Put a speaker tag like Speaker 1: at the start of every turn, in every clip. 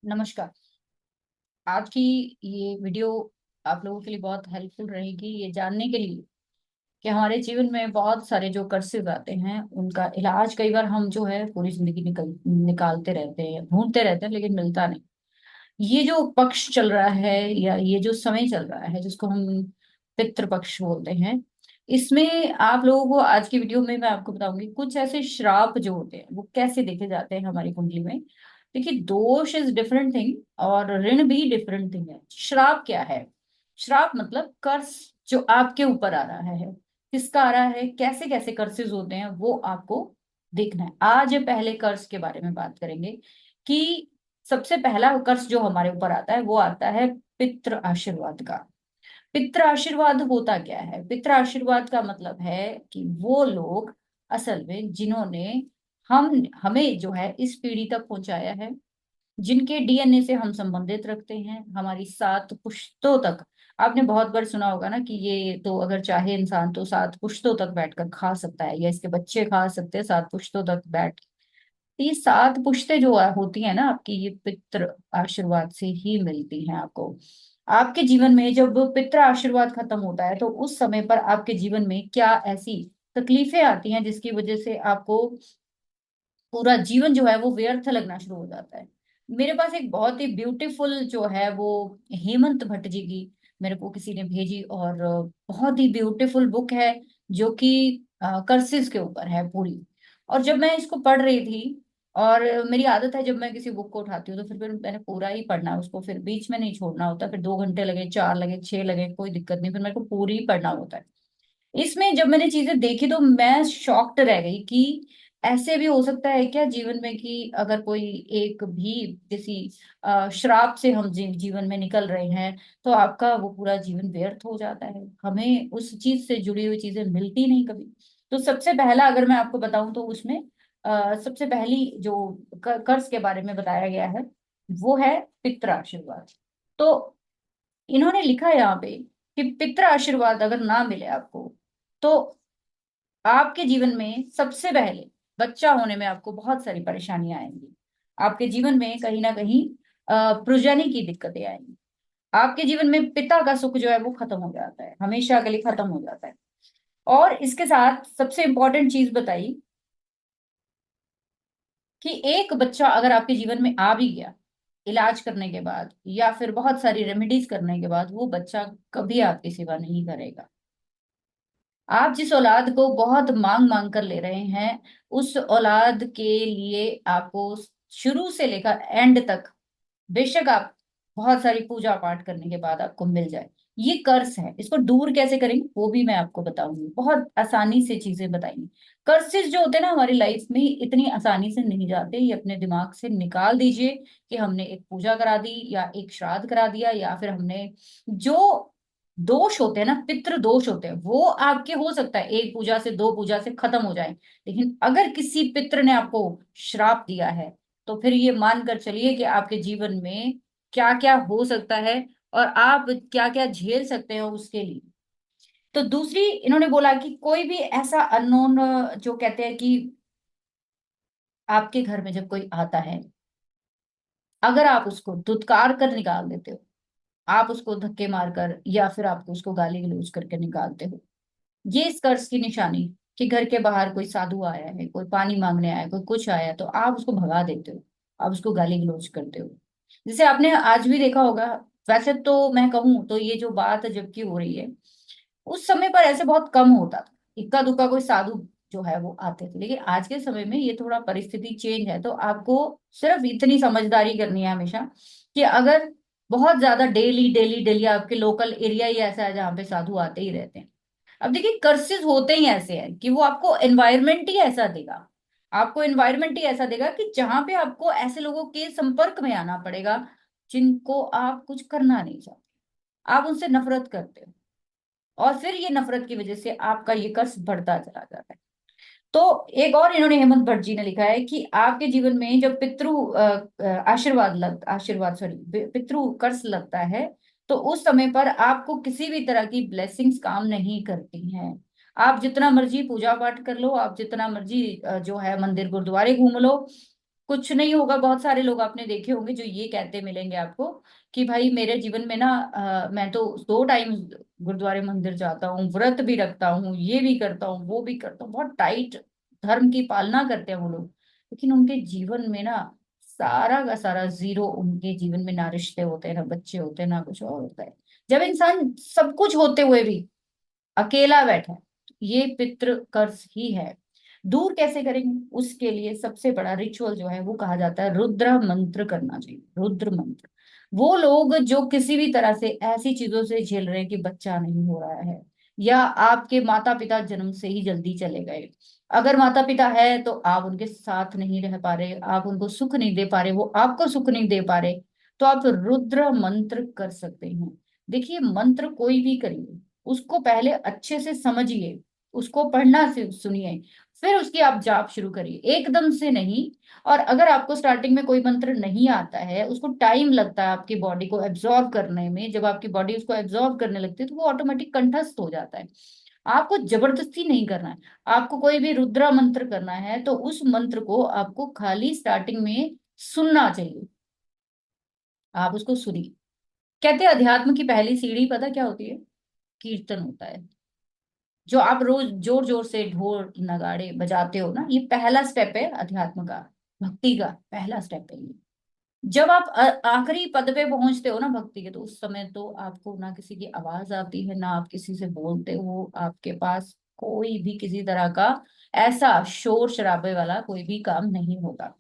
Speaker 1: नमस्कार। आज की ये वीडियो आप लोगों के लिए बहुत हेल्पफुल रहेगी ये जानने के लिए कि हमारे जीवन में बहुत सारे जो कर्सेस आते हैं उनका इलाज कई बार हम जो है पूरी जिंदगी निकालते रहते हैं, ढूंढते रहते हैं, लेकिन मिलता नहीं। ये जो पक्ष चल रहा है या ये जो समय चल रहा है जिसको हम पितृ पक्ष बोलते हैं, इसमें आप लोगों को आज की वीडियो में मैं आपको बताऊंगी कुछ ऐसे श्राप जो होते हैं वो कैसे देखे जाते हैं हमारी कुंडली में। देखिए, दोष इज डिफरेंट थिंग और ऋण भी डिफरेंट थिंग है। श्राप क्या है? श्राप मतलब कर्ज जो आपके ऊपर आ रहा है। किसका आ रहा है, कैसे कैसे कर्सेज होते हैं वो आपको देखना है। आज पहले कर्ज के बारे में बात करेंगे कि सबसे पहला कर्ज जो हमारे ऊपर आता है वो आता है पितृ आशीर्वाद का। पितृ आशीर्वाद होता क्या है? पितृ आशीर्वाद का मतलब है कि वो लोग असल में जिन्होंने हमें जो है इस पीढ़ी तक पहुंचाया है, जिनके डीएनए से हम संबंधित रखते हैं हमारी 7 पुश्तों तक। आपने बहुत बार सुना होगा ना कि ये तो अगर चाहे इंसान तो 7 पुश्तों तक बैठकर खा सकता है या इसके बच्चे खा सकते हैं 7 पुश्तों तक बैठ। ये 7 पुश्तें जो होती है ना आपकी, ये पितृ आशीर्वाद से ही मिलती हैं आपको। आपके जीवन में जब पितृ आशीर्वाद खत्म होता है तो उस समय पर आपके जीवन में क्या ऐसी तकलीफें आती हैं जिसकी वजह से आपको पूरा जीवन जो है वो व्यर्थ लगना शुरू हो जाता है। मेरे पास एक बहुत ही ब्यूटीफुल जो है वो हेमंत भट्ट जी की मेरे को किसी ने भेजी, और बहुत ही ब्यूटीफुल बुक है जो कि कर्सिस के ऊपर है पूरी। और जब मैं इसको पढ़ रही थी, और मेरी आदत है जब मैं किसी बुक को उठाती हूँ तो फिर मैंने पूरा ही पढ़ना है उसको, फिर बीच में नहीं छोड़ना होता। फिर 2 घंटे लगे, 4 लगे, 6 लगे, कोई दिक्कत नहीं, फिर मेरे को पूरी ही पढ़ना होता है। इसमें जब मैंने चीजें देखी तो मैं शॉक्ड रह गई कि ऐसे भी हो सकता है क्या जीवन में कि अगर कोई एक भी किसी श्राप से हम जीवन में निकल रहे हैं तो आपका वो पूरा जीवन व्यर्थ हो जाता है, हमें उस चीज से जुड़ी हुई चीजें मिलती नहीं कभी। तो सबसे पहला अगर मैं आपको बताऊं तो उसमें सबसे पहली जो कर्ज के बारे में बताया गया है वो है पितृ आशीर्वाद। तो इन्होंने लिखा है यहाँ पे कि पितृ आशीर्वाद अगर ना मिले आपको तो आपके जीवन में सबसे पहले बच्चा होने में आपको बहुत सारी परेशानियां आएंगी। आपके जीवन में कहीं ना कहीं प्रुजनी की दिक्कतें आएंगी। आपके जीवन में पिता का सुख जो है वो खत्म हो जाता है, हमेशा के लिए खत्म हो जाता है। और इसके साथ सबसे इंपॉर्टेंट चीज बताई कि एक बच्चा अगर आपके जीवन में आ भी गया इलाज करने के बाद या फिर बहुत सारी रेमेडीज करने के बाद, वो बच्चा कभी आपकी सेवा नहीं करेगा। आप जिस औलाद को बहुत मांग मांग कर ले रहे हैं उस औलाद के लिए आपको शुरू से लेकर एंड तक बेशक आप बहुत सारी पूजा पाठ करने के बाद आपको मिल जाए। ये कर्ज है, इसको दूर कैसे करेंगे वो भी मैं आपको बताऊंगी, बहुत आसानी से चीजें बताएंगी। कर्सेस जो होते हैं ना हमारी लाइफ में इतनी आसानी से नहीं जाते, ये अपने दिमाग से निकाल दीजिए कि हमने एक पूजा करा दी या एक श्राद्ध करा दिया या फिर हमने जो दोष होते हैं ना, पितृ दोष होते हैं, वो आपके हो सकता है एक पूजा से, 2 पूजा से खत्म हो जाए। लेकिन अगर किसी पितृ ने आपको श्राप दिया है तो फिर ये मानकर चलिए कि आपके जीवन में क्या क्या हो सकता है और आप क्या क्या झेल सकते हैं उसके लिए। तो दूसरी इन्होंने बोला कि कोई भी ऐसा अननोन जो कहते हैं कि आपके घर में जब कोई आता है, अगर आप उसको धुतकार कर निकाल देते हो, आप उसको धक्के मारकर या फिर आप उसको गाली गलौज करके निकालते हो, ये इस कर्ज की निशानी कि घर के बाहर कोई साधु आया है, कोई पानी मांगने आया है, कोई कुछ आया है, तो आप उसको भगा देते हो, आप उसको गाली गलौज करते हो। जैसे आपने आज भी देखा होगा। वैसे तो मैं कहूँ तो ये जो बात जबकि हो रही है उस समय पर ऐसे बहुत कम होता था, इक्का दुक्का कोई साधु जो है वो आते थे, लेकिन आज के समय में ये थोड़ा परिस्थिति चेंज है। तो आपको सिर्फ इतनी समझदारी करनी है हमेशा कि अगर बहुत ज्यादा डेली डेली डेली आपके लोकल एरिया ही ऐसा है जहाँ पे साधु आते ही रहते हैं। अब देखिए, कर्सेस होते ही ऐसे हैं कि वो आपको एनवायरमेंट ही ऐसा देगा, आपको एनवायरमेंट ही ऐसा देगा कि जहां पे आपको ऐसे लोगों के संपर्क में आना पड़ेगा जिनको आप कुछ करना नहीं चाहते, आप उनसे नफरत करते हो, और फिर ये नफरत की वजह से आपका ये कर्ज बढ़ता चला जाता है। तो एक और इन्होंने हेमंत भट्ट जी ने लिखा है कि आपके जीवन में जब आशीर्वाद सॉरी पितृ कर्ज लगता है तो उस समय पर आपको किसी भी तरह की ब्लेसिंग्स काम नहीं करती हैं। आप जितना मर्जी पूजा पाठ कर लो, आप जितना मर्जी जो है मंदिर गुरुद्वारे घूम लो, कुछ नहीं होगा। बहुत सारे लोग आपने देखे होंगे जो ये कहते मिलेंगे आपको कि भाई मेरे जीवन में ना मैं तो 2 टाइम गुरुद्वारे मंदिर जाता हूँ, व्रत भी रखता हूँ, ये भी करता हूँ, वो भी करता हूँ, बहुत टाइट धर्म की पालना करते हैं वो लोग, लेकिन उनके जीवन में ना सारा का सारा जीरो। उनके जीवन में ना रिश्ते होते हैं, ना बच्चे होते हैं, ना कुछ और होता है। जब इंसान सब कुछ होते हुए भी अकेला बैठा है, तो ये पितृ कर्ज ही है। दूर कैसे करेंगे? उसके लिए सबसे बड़ा रिचुअल जो है वो कहा जाता है रुद्र मंत्र करना चाहिए। रुद्र मंत्र, वो लोग जो किसी भी तरह से ऐसी चीजों से झेल रहे हैं कि बच्चा नहीं हो रहा है, या आपके माता पिता जन्म से ही जल्दी चले गए, अगर माता पिता है तो आप उनके साथ नहीं रह पा रहे, आप उनको सुख नहीं दे पा रहे, वो आपको सुख नहीं दे पा रहे, तो आप रुद्र मंत्र कर सकते हैं। देखिए, मंत्र कोई भी करिए, उसको पहले अच्छे से समझिए, उसको पढ़ना सुनिए, फिर उसकी आप जाप शुरू करिए, एकदम से नहीं। और अगर आपको स्टार्टिंग में कोई मंत्र नहीं आता है, उसको टाइम लगता है आपकी बॉडी को एब्जॉर्ब करने में, जब आपकी बॉडी उसको एब्जॉर्ब करने लगती है तो वो ऑटोमेटिक कंठस्थ हो जाता है। आपको जबरदस्ती नहीं करना है। आपको कोई भी रुद्रा मंत्र करना है तो उस मंत्र को आपको खाली स्टार्टिंग में सुनना चाहिए। आप उसको सुनिए। कहते हैं अध्यात्म की पहली सीढ़ी पता क्या होती है? कीर्तन होता है। जो आप रोज जोर जोर से ढोल नगाड़े बजाते हो ना, ये पहला स्टेप है अध्यात्म का, भक्ति का पहला स्टेप है ये। जब आप आखिरी पद पे पहुंचते हो ना भक्ति के, तो उस समय तो आपको ना किसी की आवाज आती है, ना आप किसी से बोलते हो, आपके पास कोई भी किसी तरह का ऐसा शोर शराबे वाला कोई भी काम नहीं होगा।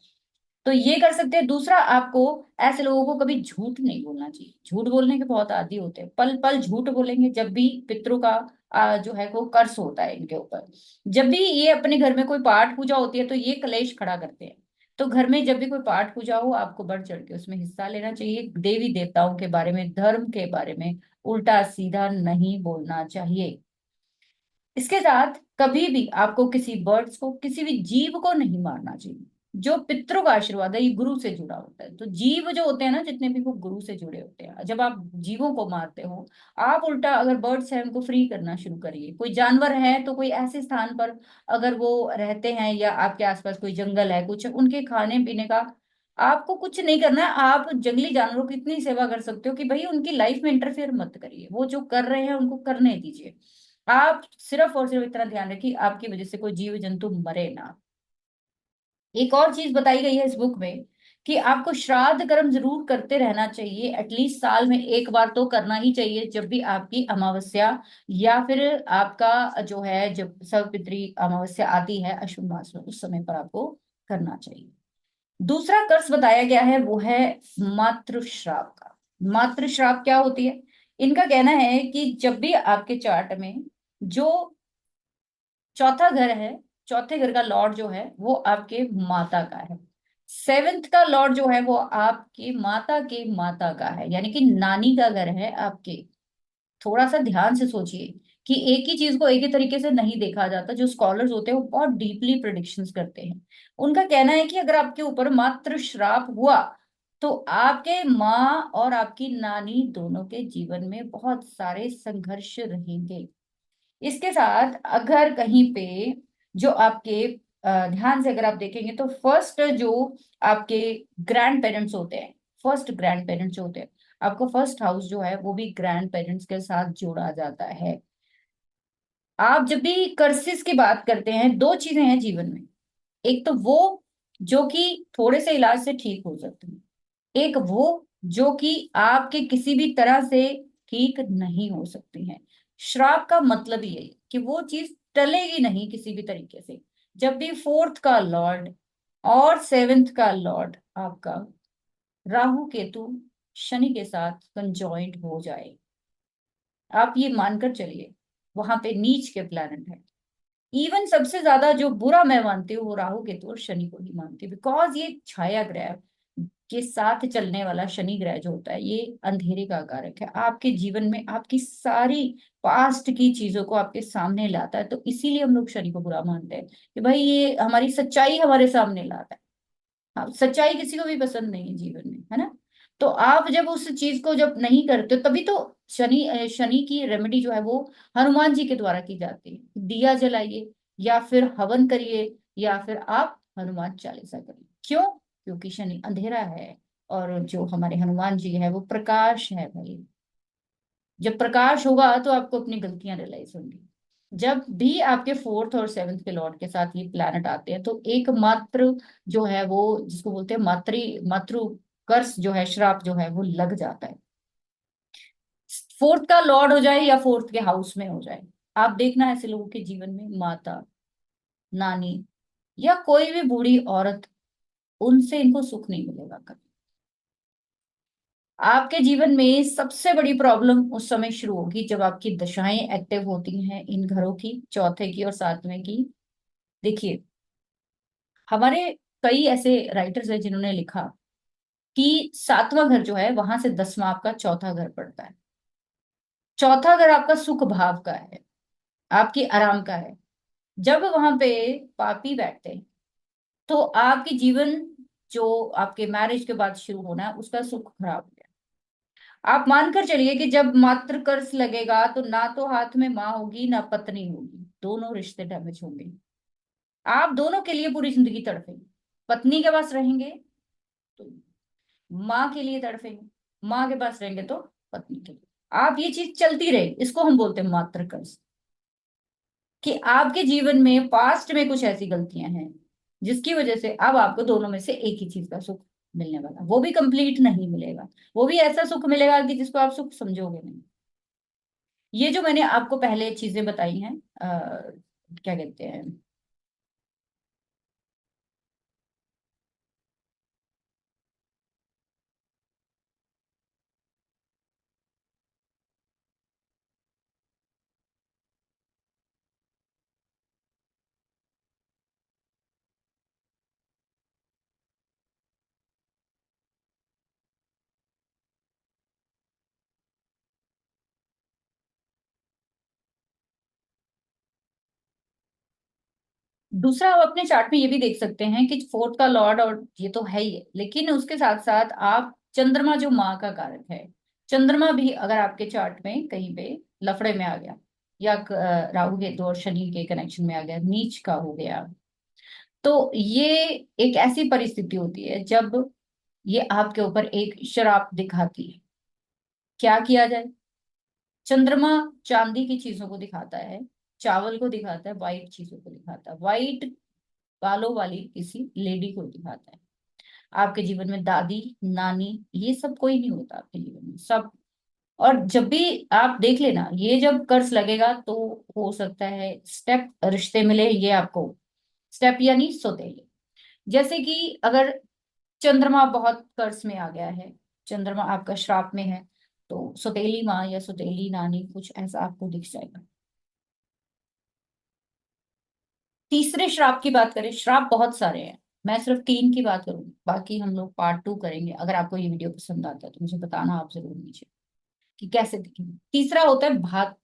Speaker 1: तो ये कर सकते हैं। दूसरा, आपको ऐसे लोगों को कभी झूठ नहीं बोलना चाहिए। झूठ बोलने के बहुत आदी होते हैं, पल पल झूठ बोलेंगे। जब भी पितरों का जो है वो कर्स होता है इनके ऊपर, जब भी ये अपने घर में कोई पाठ पूजा होती है तो ये कलेश खड़ा करते हैं। तो घर में जब भी कोई पाठ पूजा हो, आपको बढ़ चढ़ के उसमें हिस्सा लेना चाहिए। देवी देवताओं के बारे में, धर्म के बारे में उल्टा सीधा नहीं बोलना चाहिए। इसके साथ कभी भी आपको किसी बर्ड्स को, किसी भी जीव को नहीं मारना चाहिए। जो पितरों का आशीर्वाद है ये गुरु से जुड़ा होता है, तो जीव जो होते हैं ना जितने भी, वो गुरु से जुड़े होते हैं। जब आप जीवों को मारते हो, आप उल्टा अगर बर्ड्स हैं उनको फ्री करना शुरू करिए। कोई जानवर है तो कोई ऐसे स्थान पर अगर वो रहते हैं, या आपके आसपास कोई जंगल है, कुछ उनके खाने पीने का आपको कुछ नहीं करना है। आप जंगली जानवरों की इतनी सेवा कर सकते हो कि भाई उनकी लाइफ में इंटरफेयर मत करिए, वो जो कर रहे हैं उनको करने दीजिए। आप सिर्फ और सिर्फ इतना ध्यान रखिए आपकी वजह से कोई जीव जंतु मरे ना। एक और चीज बताई गई है इस बुक में कि आपको श्राद्ध कर्म जरूर करते रहना चाहिए। एटलीस्ट साल में एक बार तो करना ही चाहिए। जब भी आपकी अमावस्या या फिर आपका जो है, जब सर्वपितरी अमावस्या आती है अश्विन मास में, उस समय पर आपको करना चाहिए। दूसरा कर्स बताया गया है वो है मातृ श्राप का। मातृ श्राप क्या होती है? इनका कहना है कि जब भी आपके चार्ट में जो चौथा घर है, चौथे घर का लॉर्ड जो है वो आपके माता का है, सेवेंथ का लॉर्ड जो है वो आपके माता के माता का है, यानी कि नानी का घर है आपके। थोड़ा सा ध्यान से सोचिए कि एक ही चीज को एक ही तरीके से नहीं देखा जाता। जो स्कॉलर्स होते हैं वो बहुत डीपली प्रिडिक्शंस करते हैं। उनका कहना है कि अगर आपके ऊपर मात्र श्राप हुआ तो आपके माँ और आपकी नानी दोनों के जीवन में बहुत सारे संघर्ष रहेंगे। इसके साथ अगर कहीं पे जो आपके ध्यान से अगर आप देखेंगे तो फर्स्ट जो आपके ग्रैंड पेरेंट्स होते हैं, फर्स्ट ग्रैंड पेरेंट्स जो होते हैं, आपको फर्स्ट हाउस जो है वो भी ग्रैंड पेरेंट्स के साथ जोड़ा जाता है। आप जब भी कर्सिस की बात करते हैं, दो चीजें हैं जीवन में। एक तो वो जो कि थोड़े से इलाज से ठीक हो सकते हैं, एक वो जो कि आपके किसी भी तरह से ठीक नहीं हो सकती हैं। श्राप का मतलब ही है कि वो चीज टलेगी नहीं किसी भी तरीके से। जब भी फोर्थ का लॉर्ड और सेवेंथ का लॉर्ड आपका राहु केतु शनि के साथ कंजॉइंट हो जाए, आप ये मानकर चलिए वहां पे नीच के प्लैनेट है। इवन सबसे ज्यादा जो बुरा मैं मानती हूँ वो राहु केतु और शनि को ही मानती हूँ, बिकॉज ये छाया ग्रह के साथ चलने वाला शनि ग्रह जो होता है ये अंधेरे का कारक है। आपके जीवन में आपकी सारी पास्ट की चीजों को आपके सामने लाता है, तो इसीलिए हम लोग शनि को बुरा मानते हैं कि भाई ये हमारी सच्चाई हमारे सामने लाता है। हाँ, सच्चाई किसी को भी पसंद नहीं है जीवन में, है ना? तो आप जब उस चीज को जब नहीं करते हो, तभी तो शनि की रेमेडी जो है वो हनुमान जी के द्वारा की जाती है। दिया जलाइए, या फिर हवन करिए, या फिर आप हनुमान चालीसा करिए। क्यों? क्योंकि शनि अंधेरा है और जो हमारे हनुमान जी है वो प्रकाश है भाई। जब प्रकाश होगा तो आपको अपनी गलतियां रियलाइज होंगी। जब भी आपके फोर्थ और सेवन्थ के लॉर्ड के साथ ये प्लैनेट आते हैं तो एकमात्र जो है वो जिसको बोलते हैं मातृ कर्स जो है, श्राप जो है वो लग जाता है। फोर्थ का लॉर्ड हो जाए या फोर्थ के हाउस में हो जाए, आप देखना ऐसे लोगों के जीवन में माता, नानी या कोई भी बूढ़ी औरत, उनसे इनको सुख नहीं मिलेगा कभी। आपके जीवन में सबसे बड़ी प्रॉब्लम उस समय शुरू होगी जब आपकी दशाएं एक्टिव होती हैं इन घरों की, चौथे की और सातवें की। देखिए, हमारे कई ऐसे राइटर्स हैं जिन्होंने लिखा कि सातवां घर जो है वहां से दसवां आपका चौथा घर पड़ता है। चौथा घर आपका सुख भाव का है, आपकी आराम का है। जब वहां पे पापी बैठते हैं तो आपके जीवन जो आपके मैरिज के बाद शुरू होना है उसका सुख खराब हो गया। आप मानकर चलिए कि जब मातृ कर्ज लगेगा तो ना तो हाथ में माँ होगी ना पत्नी होगी, दोनों रिश्ते डैमेज होंगे। आप दोनों के लिए पूरी जिंदगी तड़पेंगे। पत्नी के पास रहेंगे तो माँ के लिए तड़पेंगे, माँ के पास रहेंगे तो पत्नी के लिए। आप ये चीज चलती रहे, इसको हम बोलते हैं मातृ कर्ज। कि आपके जीवन में पास्ट में कुछ ऐसी गलतियां हैं जिसकी वजह से अब आपको दोनों में से एक ही चीज का सुख मिलने वाला, वो भी कंप्लीट नहीं मिलेगा। वो भी ऐसा सुख मिलेगा कि जिसको आप सुख समझोगे नहीं। ये जो मैंने आपको पहले चीजें बताई हैं, क्या कहते हैं, दूसरा आप अपने चार्ट में ये भी देख सकते हैं कि फोर्थ का लॉर्ड, और ये तो है ही है, लेकिन उसके साथ साथ आप चंद्रमा जो माँ का कारक है, चंद्रमा भी अगर आपके चार्ट में कहीं पे लफड़े में आ गया या राहु केतु और शनि के कनेक्शन में आ गया, नीच का हो गया, तो ये एक ऐसी परिस्थिति होती है जब ये आपके ऊपर एक शराप दिखाती है। क्या किया जाए? चंद्रमा चांदी की चीजों को दिखाता है, चावल को दिखाता है, वाइट चीजों को दिखाता है, वाइट बालों वाली किसी लेडी को दिखाता है। आपके जीवन में दादी, नानी, ये सब कोई नहीं होता आपके जीवन में, सब। और जब भी आप देख लेना, ये जब कर्ज लगेगा तो हो सकता है स्टेप रिश्ते मिले ये आपको, स्टेप यानी सौतेले। जैसे कि अगर चंद्रमा बहुत कर्ज में आ गया है, चंद्रमा आपका श्राप में है, तो सौतेली माँ या सौतेली नानी कुछ ऐसा आपको दिख जाएगा। तीसरे श्राप की बात करें, श्राप बहुत सारे हैं, मैं सिर्फ तीन की बात करूंगी, बाकी हम लोग पार्ट टू करेंगे। अगर आपको ये वीडियो पसंद आता है तो मुझे बताना आप जरूर नीचे कि कैसे दिखेंगे। तीसरा होता है भात।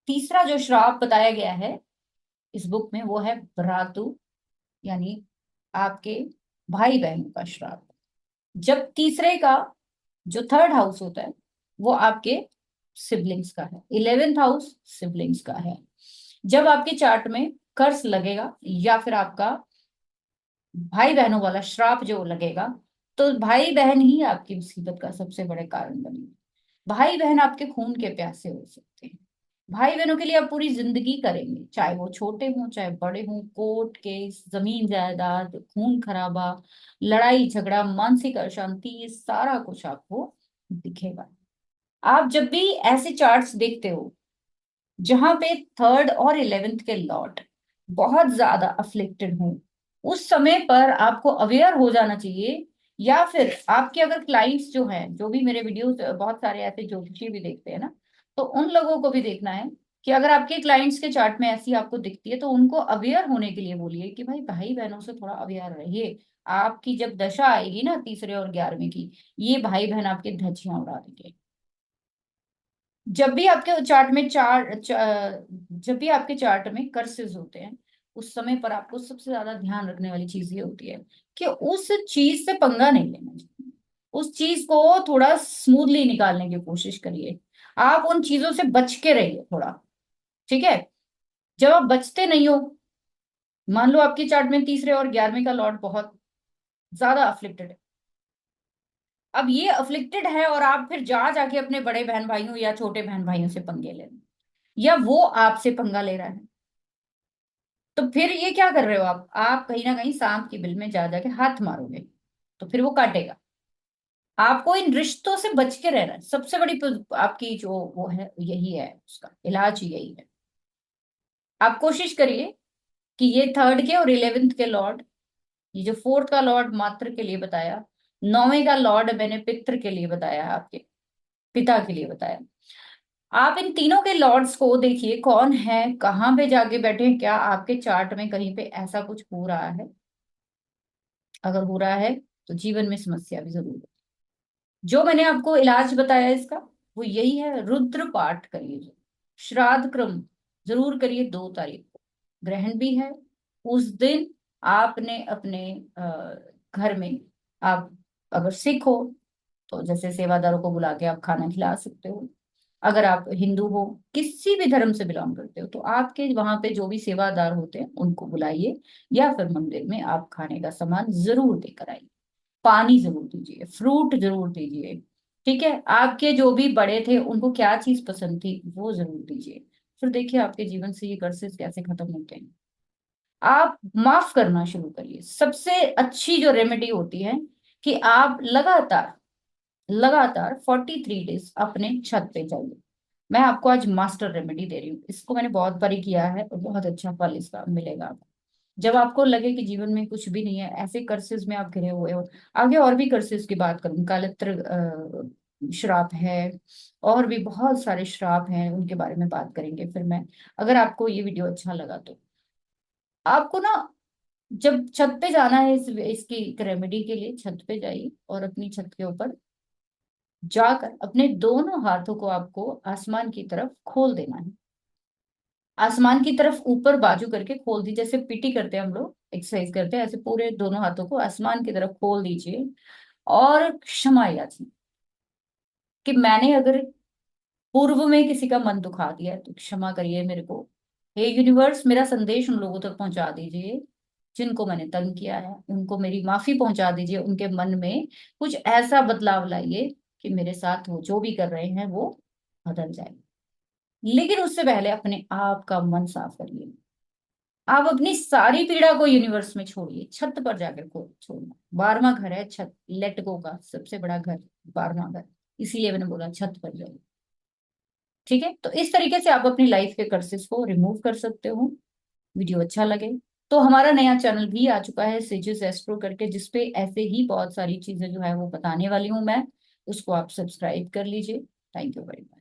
Speaker 1: तीसरा जो श्राप बताया गया है इस बुक में वो है भ्रातु, यानी आपके भाई बहनों का श्राप। जब तीसरे का जो थर्ड हाउस होता है वो आपके सिबलिंग्स का है, 11th हाउस सिबलिंग्स का है। जब आपके चार्ट में कर्ज लगेगा या फिर आपका भाई बहनों वाला श्राप जो लगेगा, तो भाई बहन ही आपकी मुसीबत का सबसे बड़े कारण बनेंगे। भाई बहन आपके खून के प्यासे हो सकते हैं। भाई बहनों के लिए आप पूरी जिंदगी करेंगे, चाहे वो छोटे हों चाहे बड़े हों, कोर्ट केस, जमीन जायदाद, खून खराबा, लड़ाई झगड़ा, मानसिक अशांति, ये सारा कुछ आपको दिखेगा। आप जब भी ऐसे चार्ट्स देखते हो जहां पे थर्ड और 11th के लॉर्ड बहुत ज्यादा अफ्लिक्टेड हों, उस समय पर आपको अवेयर हो जाना चाहिए। या फिर आपके अगर क्लाइंट्स जो हैं, जो भी मेरे वीडियोस बहुत सारे ऐसे ज्योतिषी भी देखते हैं ना, तो उन लोगों को भी देखना है कि अगर आपके क्लाइंट्स के चार्ट में ऐसी आपको दिखती है तो उनको अवेयर होने के लिए बोलिए कि भाई भाई बहनों से थोड़ा अवेयर रहिए। आपकी जब दशा आएगी ना तीसरे और 11वें की, ये भाई बहन आपके धज्जियां उड़ा देंगे। जब भी आपके चार्ट में जब भी आपके चार्ट में कर्सेस होते हैं, उस समय पर आपको सबसे ज्यादा ध्यान रखने वाली चीज ये होती है कि उस चीज से पंगा नहीं लेना चाहिए। उस चीज को थोड़ा स्मूथली निकालने की कोशिश करिए। आप उन चीजों से बच के रहिए थोड़ा। ठीक है? जब आप बचते नहीं हो, मान लो आपके चार्ट में तीसरे और 11वें का लॉर्ड बहुत ज्यादा अफ्लिक्टेड है। अब ये अफ्लिक्टेड है और आप फिर जा जाके अपने बड़े बहन भाइयों या छोटे बहन भाइयों से पंगे ले रहे हैं, या वो आपसे पंगा ले रहा है, तो फिर ये क्या कर रहे हो आप कहीं ना कहीं सांप की बिल में जा जाके हाथ मारोगे, तो फिर वो काटेगा। आपको इन रिश्तों से बच के रहना है, सबसे बड़ी आपकी जो वो है यही है, उसका इलाज ही यही है। आप कोशिश करिए कि ये थर्ड के और इलेवेंथ के लॉर्ड, ये जो फोर्थ का लॉर्ड मात्र के लिए बताया, नौवें का लॉर्ड मैंने पितृ के लिए बताया, आपके पिता के लिए बताया। आप इन तीनों के लॉर्ड्स को देखिए कौन है, कहाँ पे जाके बैठे हैं, क्या आपके चार्ट में कहीं पे ऐसा कुछ हो रहा है। अगर हो रहा है तो जीवन में समस्या भी जरूर है। जो मैंने आपको इलाज बताया इसका, वो यही है, रुद्र पाठ करिए, श्राद्ध क्रम जरूर करिए 2 तारीख को, ग्रहण भी है उस दिन। आपने अपने घर में, आप अगर सिख हो तो जैसे सेवादारों को बुला के आप खाना खिला सकते हो। अगर आप हिंदू हो, किसी भी धर्म से बिलोंग करते हो, तो आपके वहां पे जो भी सेवादार होते हैं उनको बुलाइए, या फिर मंदिर में आप खाने का सामान जरूर देकर आइए। पानी जरूर दीजिए, फ्रूट जरूर दीजिए। ठीक है, आपके जो भी बड़े थे उनको क्या चीज पसंद थी वो जरूर दीजिए। फिर देखिए आपके जीवन से ये कर्सेस कैसे खत्म होते हैं। आप माफ करना शुरू करिए। सबसे अच्छी जो रेमेडी होती है कि आप लगातार लगातार 43 डेज अपने छत पे जाइए। मैं आपको आज मास्टर रेमेडी दे रही हूँ, इसको मैंने बहुत बारी किया है और बहुत अच्छा फल इसका मिलेगा आपको। जब आपको लगे कि जीवन में कुछ भी नहीं है, ऐसे कर्सेस में आप घिरे हुए हो, आगे और भी कर्सेस की बात करूँ, कालेत्र श्राप है, और भी बहुत सारे श्राप हैं, उनके बारे में बात करेंगे फिर मैं। अगर आपको ये वीडियो अच्छा लगा तो आपको ना, जब छत पे जाना है इसकी रेमेडी के लिए, छत पे जाइए और अपनी छत के ऊपर जाकर अपने दोनों हाथों को आपको आसमान की तरफ खोल देना है। आसमान की तरफ ऊपर बाजू करके खोल दी, जैसे पीटी करते हैं हम लोग, एक्सरसाइज करते हैं, ऐसे पूरे दोनों हाथों को आसमान की तरफ खोल दीजिए। और क्षमा याचना कि मैंने अगर पूर्व में किसी का मन दुखा दिया है तो क्षमा करिए मेरे को। हे यूनिवर्स, मेरा संदेश उन लोगों तक पहुंचा दीजिए जिनको मैंने तंग किया है, उनको मेरी माफी पहुंचा दीजिए, उनके मन में कुछ ऐसा बदलाव लाइए कि मेरे साथ वो जो भी कर रहे हैं वो बदल जाए। लेकिन उससे पहले अपने आप का मन साफ करिए। आप अपनी सारी पीड़ा को यूनिवर्स में छोड़िए, छत पर जाकर को छोड़ना। 12वां घर है छत, लेट गो का सबसे बड़ा घर, 12वां घर, इसीलिए मैंने बोला छत पर जाइए। ठीक है, तो इस तरीके से आप अपनी लाइफ के कर्सेस को रिमूव कर सकते हो। वीडियो अच्छा लगे तो हमारा नया चैनल भी आ चुका है, सेजेस एस्ट्रो करके, जिसपे ऐसे ही बहुत सारी चीजें जो है वो बताने वाली हूँ मैं, उसको आप सब्सक्राइब कर लीजिए। Thank you very much.